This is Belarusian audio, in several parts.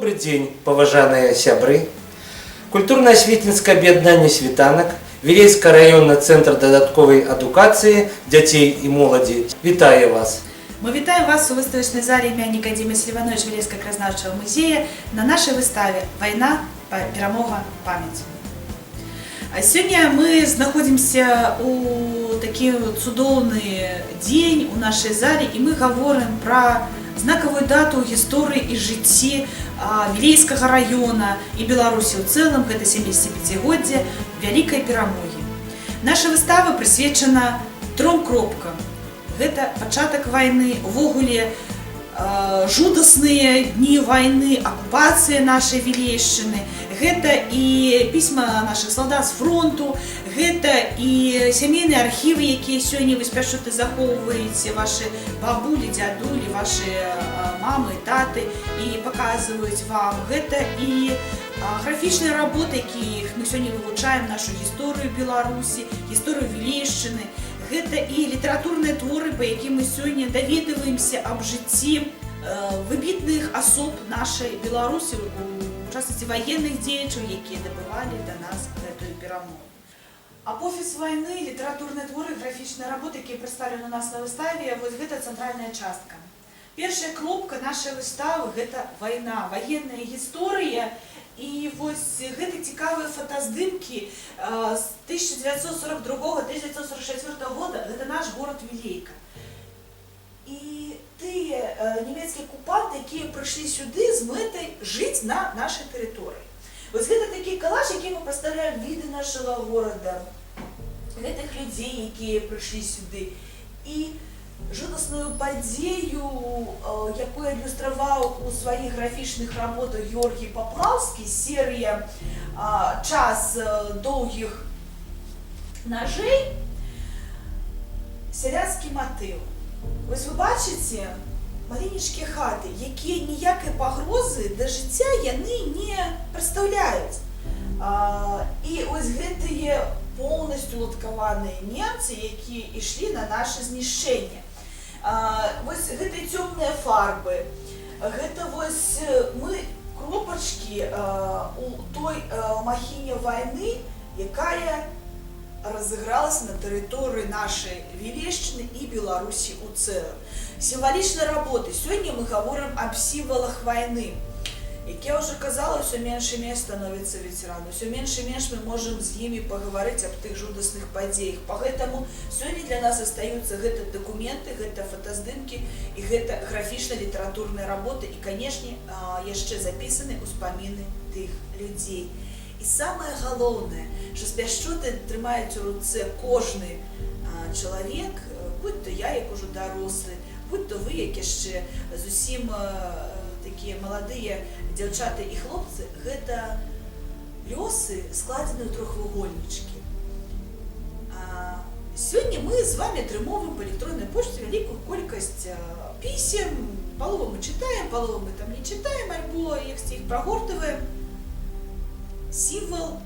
Добрый день, поважаныя сябры. Культурна-асветніцкае аб'яднанне «Світанак», Вілейскі раённы цэнтр дадатковай адукацыі дзяцей і моладзі. Вітаю вас! Мы вітаем вас у выставачнай зале імя Нікадзіма Слівановича Вілейскага краязнаўчага музея на нашай выставе «Вайна, перамога, памяць». Сёння мы знаходзімся у такі цудоўны дзень у нашай зале і мы гаворым пра знакавую дату ў гісторыі і жыцці Вілейскага раёна і Беларусі ў цэлым, гэта 75-годдзе вялікай перамогі. Наша выстава прысвечана 3 кропкам. Гэта пачатак вайны, увогуле жудасныя дні вайны, акупацыя нашай Вілейшчыны, гэта і пісьма нашых салдат з фронту, гэта і сямейныя архівы, якія сёння вы спяшуты захоўваеце, вашы бабулі, дзядулі, вашы мамы, таты і паказваюць вам. Гэта і графічныя работы, якіх мы сёння вывучаем нашу гісторыю Беларусі, гісторыю Вілейшчыны. Гэта і літаратурныя творы, па якім мы сёння даведваемся аб жыцці выбітных асоб нашай Беларусі, у частности военных дзеячаў, якія дабывалі да нас гэтую перамогу. Апофіс вайны, літаратурныя творы, графічныя работы, якія прадстаўлены у нас на выставе, вось гэта цэнтральная частка. Першая кропка нашай выставы – гэта вайна, ваенная гісторыя. І вось гэты цікавыя фотаздымкі з 1942-1944 года, гэта наш горад Вілейка. І тыя нямецкія акупанты, якія прыйшлі сюды з мэтай жыць на нашай тэрыторыі. Вось гэта такі калаж, які мы прадстаўляем віды нашага горада, гэтых людзей, якія прыйшлі сюды. І жудасную падзею, якую ілюстраваў у сваіх графічных работах Георгій Паплаўскі, серія «Час доўгіх нажэй», сялянскі матыў. Вось вы бачыце маленечкія хаты, якія ніякай пагрозы да жыцця яны не прадстаўляюць. І вось гэтыя поўнасцю уладкаваныя немцы, якія ішлі на наша знішчэнне. Вось гэтыя цёмныя фарбы, гэта вось мы кропачкі у той махіне вайны, якая разыгралася на тэрыторыі нашай Вілейшчыны і Беларусі ў цэлым. Сімвалічныя работы. Сёння мы гаворым аб сімвалах вайны. Як я ўжо казала, ўсё менш і менш становіцца ветэранаў, ўсё менш і менш мы можам з імі пагаварыць аб тых жудасных падзеях. Пагэтаму сёння для нас астаюцца гэта дакументы, гэта фотаздымкі і гэта графічна-літаратурныя работы і, канешне, яшчэ запісаны ўспаміны тых людзей. І самае галоўнае, што спяшчоты трымаюць у руцэ кожны чалавек, будь то я, як ужо дарослы, будь то вы, як яшчэ зусім такія маладыя дзяўчаты і хлопцы, гэта лёсы складзены ў трохвугольнічкі. Сёння мы з вами атрымоўваем па электроннай пошце вялікую колькасць пісем, палову мы чытаем, палову мы там не чытаем, альбо яксьці іх прагортваем. Сімвал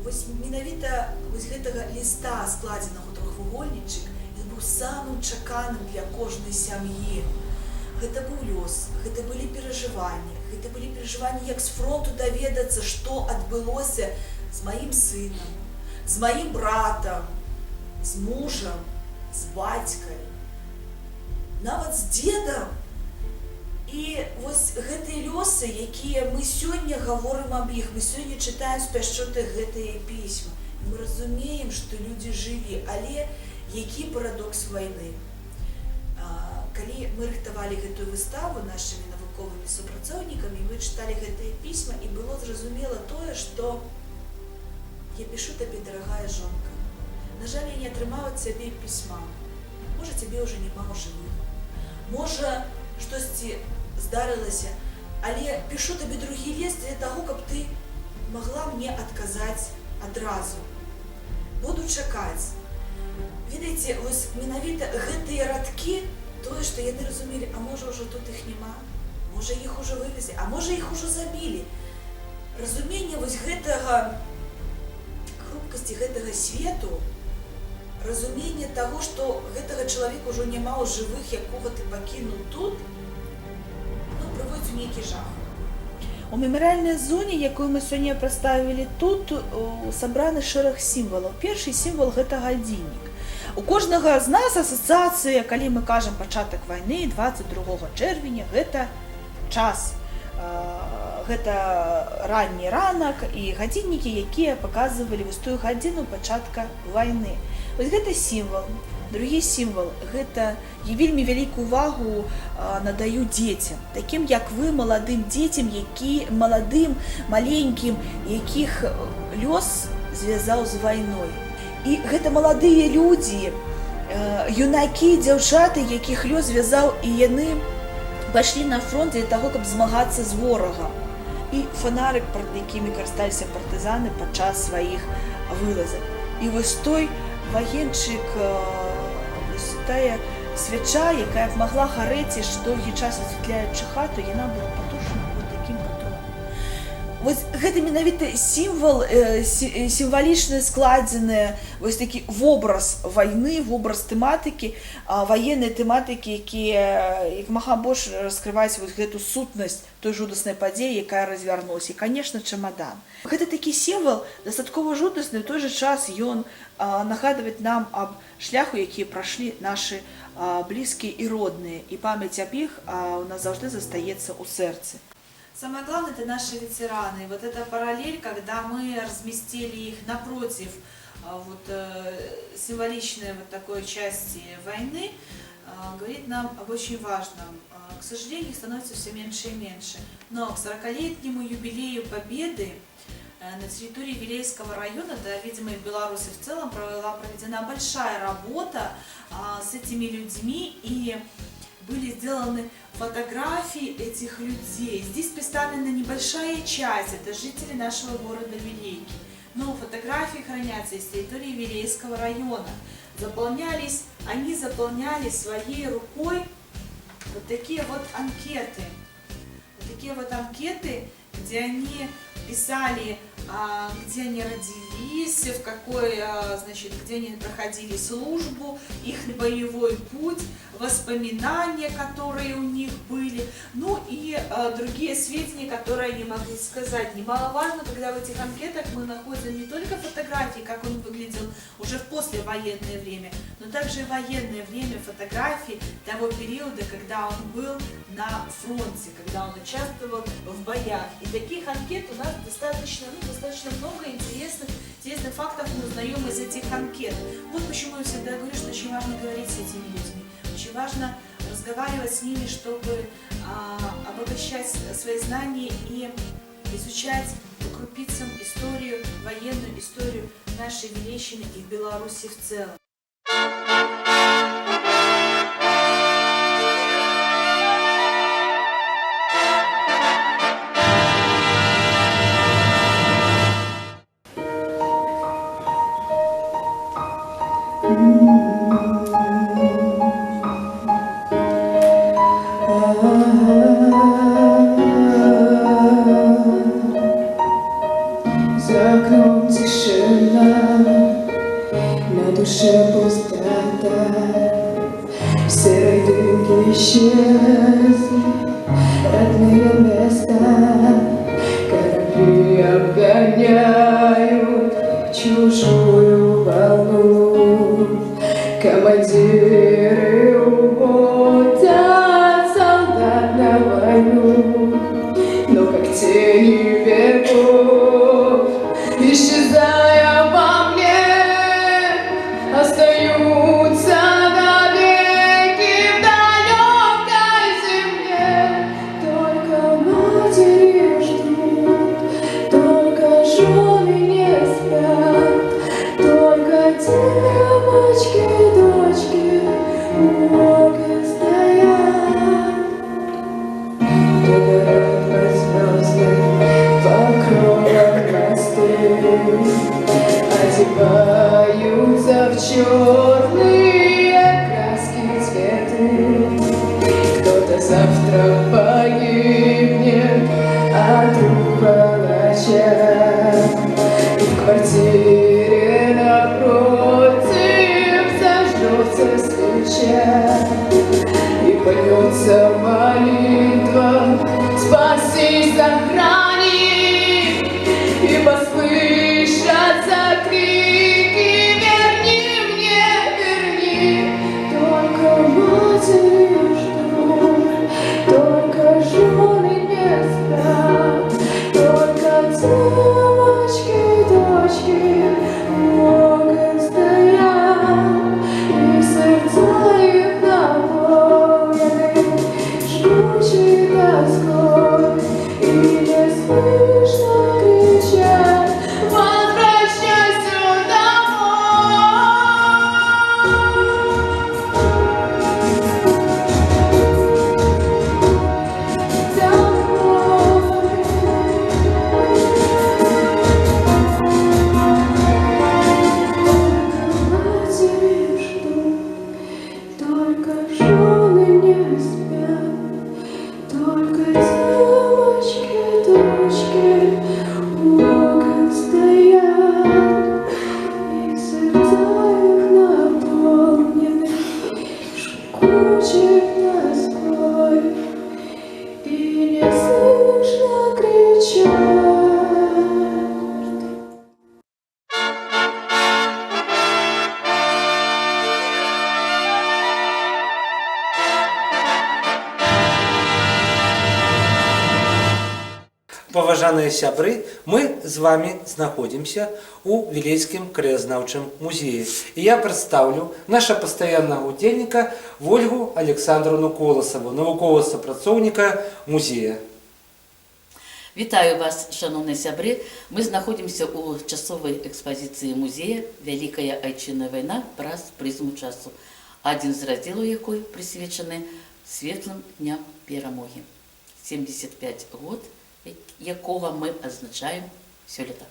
вось менавіта вось гэтага ліста, складзенага ў трохвугольнічак, ён быў самым чаканым для кожнай сям'і. Гэта быў лёс, гэта былі перажыванні, як з фронту даведацца, што адбылося з маім сынам, з маім братам, з мужам, з бацькай, нават з дзедам. І вось гэтыя лёсы, якія мы сёння гаворым аб іх, мы сёння чытаем з пяшчоты гэтыя пісьмы. Мы разумеем, што людзі жылі, але які парадокс вайны. Калі мы рыхтавалі гэтую выставу нашымі навуковымі супрацоўнікамі, мы чыталі гэтыя пісьма, і было зразумела тое, што я пішу табе, дарагая жонка. На жаль, я не атрымала ад цябе пісьма. Можа, цябе ўжо няма ў жывых. Можа, штосьці здарылася, але пішу табе другі ліст для таго, каб ты магла мне адказаць адразу. Буду чакаць. Ведаеце, вось менавіта гэтыя радкі, тое, што яны разумелі, а можа ўжо тут іх няма, можа іх ужо вывезлі, а можа іх ужо забілі. Разуменне вось гэтага хрупкасці гэтага свету, разуменне таго, што гэтага чалавека ўжо няма ў жывых, якога ты пакінуў тут, прыводзіць у нейкі жах. У мемарыяльнай зоне, якую мы сёння прадставілі тут, сабраны шэраг сімвалаў. Першы сімвал гэта гадзіннік. У кожнага з нас асацыяцыя, калі мы кажам пачатак вайны 22 чэрвеня, гэта час. Гэта ранні ранак і гадзіннікі, якія паказвалі вось тую гадзіну пачатка вайны. Вось гэта сімвал. Другі сімвал – гэта я вельмі вялікую увагу надаю дзецям, такім як вы, маладым дзецям, маладым, маленькім, якіх лёс звязаў з вайной. І гэта маладыя людзі, юнакі, дзяўчаты, якіх лёс звязаў, і яны пайшлі на фронт для таго, каб змагацца з ворагам. І фонарык, перад якімі карысталіся партызаны падчас сваіх вылазак. І вось той ваенчык, вось тая свяча, якая б магла гарэць і што доўгі час асвятляючы хату, яна была патушана вот такім патронам. Вось гэта менавіта сімвал, сімвалічна складзены вось такі вобраз вайны, вобраз тэматыкі, ваеннай тэматыкі, якія як мага больш раскрываюць вось гэту сутнасць той жудаснай падзеі, якая развярнулася. І, канешне, чамадан. Гэта такі сімвал дастаткова жудасны, у той жа час ён нагадваць нам аб шляху, якія прайшлі нашы блізкія і родныя, і памяць аб іх у нас заўжды застаецца ў сэрцы. Самое главное – это наши ветераны. Вот эта параллель, когда мы разместили их напротив символичной вот такой части войны, говорит нам об очень важном. К сожалению, их становится все меньше и меньше. Но к 40-летнему юбилею Победы на территории Вилейского района, да, видимо, и в Беларуси в целом, была проведена большая работа с этими людьми, и были сделаны фотографии этих людей. Здесь представлена небольшая часть, это жители нашего города Вилейки. Но фотографии хранятся из территории Вилейского района. Они заполняли своей рукой вот такие вот анкеты. Где они писали, где они родились, где они проходили службу, их боевой путь, воспоминания, которые у них были, ну и другие сведения, которые они могли сказать. Немаловажно, когда в этих анкетах мы находим не только фотографии, как он выглядел уже в послевоенное время, но также и военное время, фотографии того периода, когда он был на фронте, когда он участвовал в боях. И таких анкет у нас достаточно много интересных фактов мы узнаем из этих анкет. Вот почему я всегда говорю, что очень важно говорить с этими людьми. Очень важно разговаривать с ними, чтобы обогащать свои знания и изучать по крупицам историю, военную историю нашей Вилейщины и Беларуси в целом. За окном тишина, на душе пустота, в серой дымке исчезли родные места. Корабли обгоняют чужую волну, командиры уводят солдат на войну, но как тени веков, исчезая во мне, остаются навеки в далекой земле. Только матери ждут, только жены не спят, только девочки, дочки у моря стоят. Догорают под звездным покровом мосты, одеваются в черные краски цветы. Кто-то завтра погибнет от рук палача, и в квартире напротив зажжется свеча, и польется молитва: спаси, сохрани. Паважаныя сябры, мы з вами знаходзімся у Вілейскім краязнаўчым музеі. І я прадстаўлю наша пастаяннага удзельніка Ольгу Александровну Коласаву, навуковага супрацоўніка музея. Вітаю вас, шановныя сябры. Мы знаходзімся ў часовай экспазіцыі музея «Вялікая айчынная вайна праз прызму часу», адзін з раздзелаў якой прысвечаны светлым дням перамогі. 75 год, якога мы адзначаем сёлета.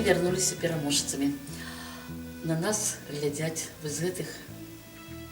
Вярнуліся пераможцамі. На нас глядзяць з гэтых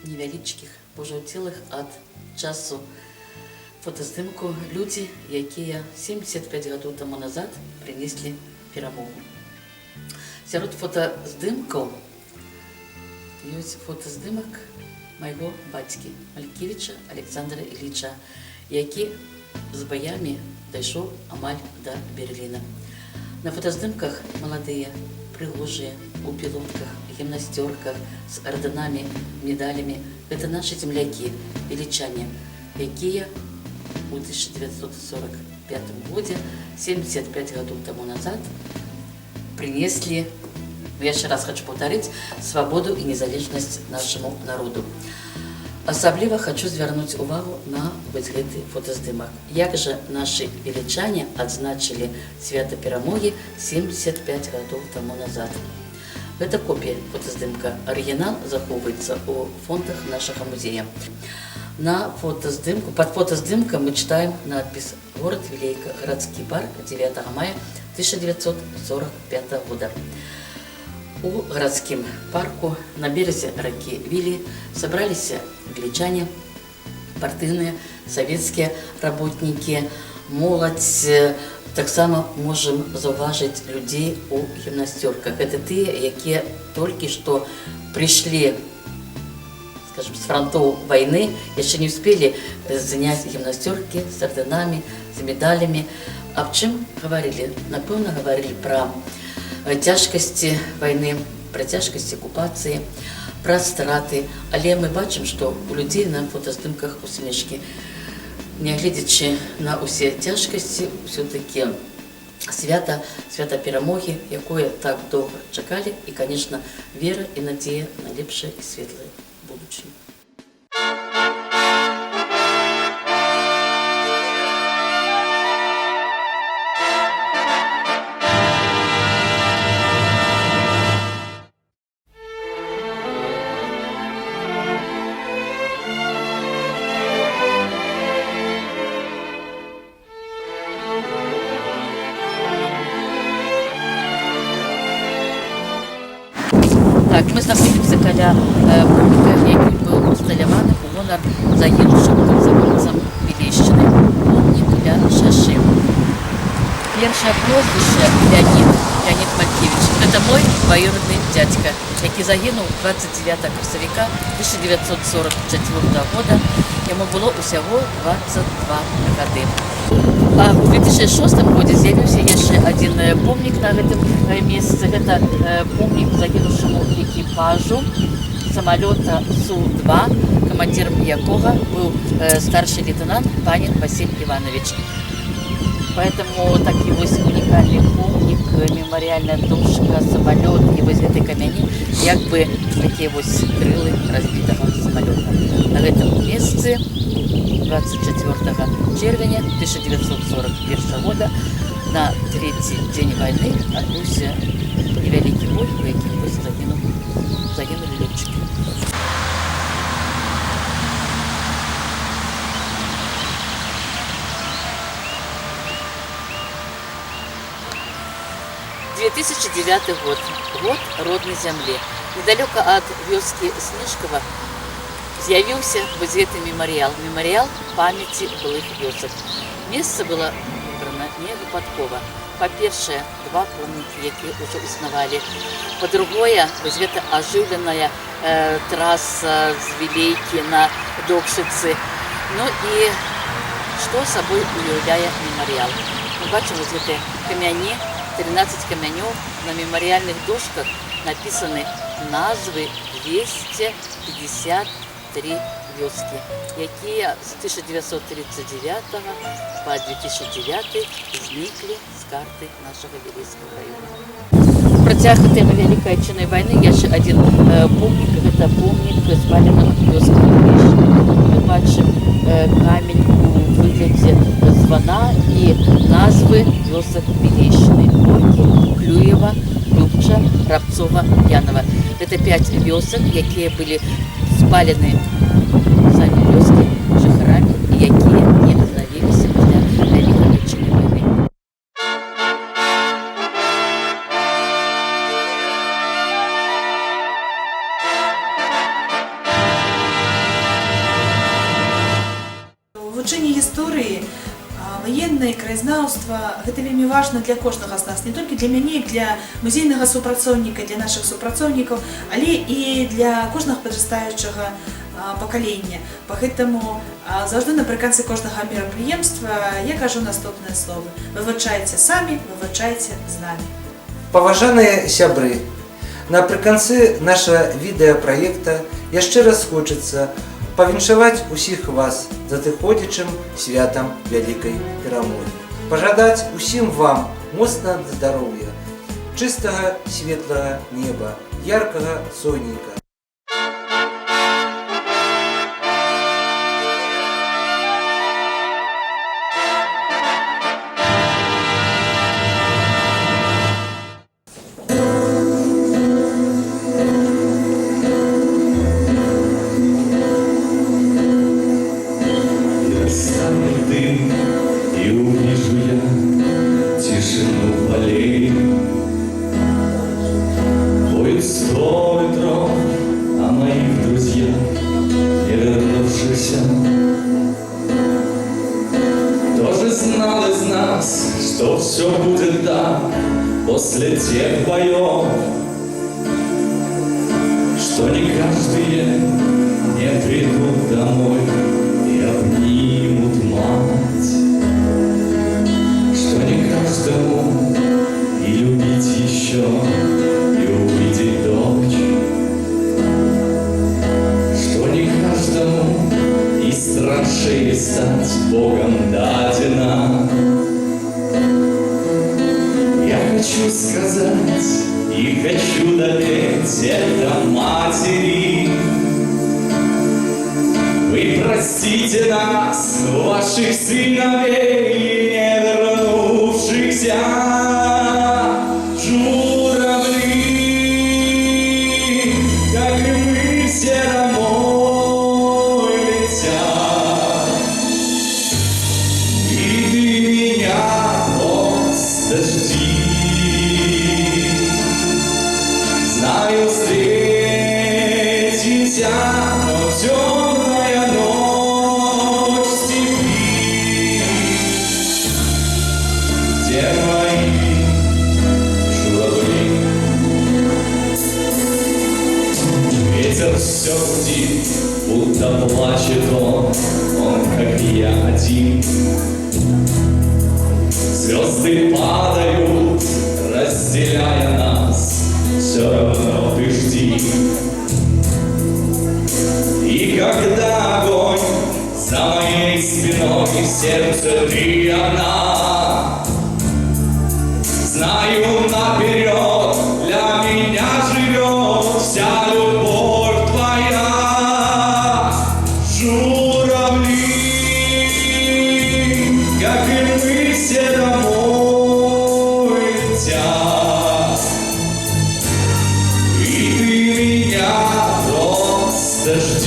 невялічкіх, пожаўцелых ад часу фотаздымку людзі, якія 75 гадоў таму назад прынеслі перамогу. Сярод фотаздымкаў ёсць фотаздымак майго бацькі Малькевіча Александра Іліча, які з баямі дайшоў амаль да Берліна. На фотаздымках маладыя, прыгожыя, у пілотках, гімнасцёрках, з ардэнамі, медалямі. Гэта нашы землякі, вілічане, якія ў 1945 годзе, 75 гадоў таму назад, прынеслі, яшчэ раз хочу паўтарыць, свабоду і незалежнасць нашаму народу. Асабліва хочу звярнуць увагу на вось гэты фотаздымак. Як жа нашы вілічане адзначылі свята перамогі 75 гадоў таму назад. Гэта копія фотаздымка. Арыгінал захоўваецца ў фондах нашага музея. На фотаздымку, пад фотаздымкам мы чытаем надпіс «Горад Вілейка, гарадскі парк, 9 мая 1945 года». У гарадскім парку на березе ракі Вілі сабраліся вілічане, партыйныя, савецкія работнікі, моладзь. Таксама можам заўважыць людзей у гімнасцёрках. Гэта тыя, якія толькі што прыйшлі, скажем, з франтоў вайны, яшчэ не ўспелі заняць гімнасцёркі з ардэнамі, з медалямі. Аб чым гаварылі? Напэўна, гаварылі пра цяжкасці вайны, пра цяжкасці акупацыі, пра страты. Але мы бачым, што у людзей на фотаздымках усмешкі. Нягледзячы на ўсе цяжкасці, ўсё-такі свята перамогі, якое так доўга чакалі, і, канешне, вера і надзея на лепшае і светлае будучыню. Так, мы знаходзімся каля помніка, які быў усталяваны ў гонар загінуўшым камсамольцам Вілейшчыны. Помнік ля шашы. Першае прозвішча Леонід Малькевіч. Гэта мой дваюродны дзядзька, які загінуў 29 красавіка 1944 года. Яму было ўсяго 22 гады. А ў 2006 годзе з'явіўся яшчэ адзін помнік на гэтым месцы. Гэта помнік загінуўшаму экіпажу самалёта Су-2, камандзірам якога быў старшы лейтенант Панін Василь Иванович. Поэтому такі вось унікальны помнік, мемарыяльная дошка, самалёт і вось гэтай камяні, як бы такія вось крылы разбітага самалёта. На гэтым месцы 24 чэрвеня 1941 года на трэці дзень вайны адбыўся невялікі бой, у якім загінулі лётчыкі. «2009 год. Год родной земли. Недалеко от вёски Снежкова з'явіўся вось гэты мемарыял памяці былых вёсак. Месца было выбрана не выпадкова. Па-першае, два помнікі, якія ўжо існавалі. Па-другое, вось гэта ажыўленая траса з Вілейкі на Докшыцы. Ну і што сабой уяўляе мемарыял? Мы бачым вось гэтыя камяні, 13 камянёў, на мемарыяльных дошках напісаны назвы 253 вёскі, якія з 1939 па 2009 зніклі з карты нашага Вілейскага раёна. Працяг тэмы Вялікай Адчыннай вайны яшчэ адзін помнік, гэта помнік спаленым вёскам Вілейшчыны. Мы бачым камень у выглядзе звана і назвы вёсак Вілейшчыны: Горкі, Клюева, Любча, Рабцова, Янова. Гэта 5 вёсак, якія былі спалены самі вёскі жыхарамі і якія не аднавіліся пасля Вялікай Адчыннай вайны. Вывучэнне гісторыі, ваеннае краязнаўства — гэта вельмі важна для кожнага з нас, не толькі для мяне, для музейнага супрацоўніка, для нашых супрацоўнікаў, але і для кожнага падрастаючага пакалення. Поэтому заўжды напрыканцы кожнага мерапрыемства я кажу наступныя словы: вывучайце самі, вывучайце з намі. Паважаныя сябры, напрыканцы нашага відэапраекта яшчэ раз хочацца павіншаваць усіх вас з надыходзячым святам вялікай перамогі. Пажадаць усім вам моцнага здароўя, чыстага светлага неба, яркага сонейка. И увижу я тишину полей. Будет 100 ветров, а моих друзья, не вернувшихся. Кто же знал из нас, что все будет так после тех боев, что не каждые не придут домой и обнимут мать, что не каждому и любить еще, и увидеть дочь, что не каждому из траншеи стать Богом дадено. Я хочу сказать и хочу допеть это матери: вы простите нас, ваших сыновей, не вернувшихся, журавли, как и мы все домой летят. И ты меня просто жди, знаю, встретимся, но темная ночь в степи, где мои журавли. Ветер все гудит, будто плачет он как я один. Звезды падают, разделяя нас, все равно ты жди. И когда огонь за моей спиной, в сердце ты одна, знаю наперед, для меня живет вся любовь твоя. Журавли, как и мы все домой летят. И ты меня просто жди.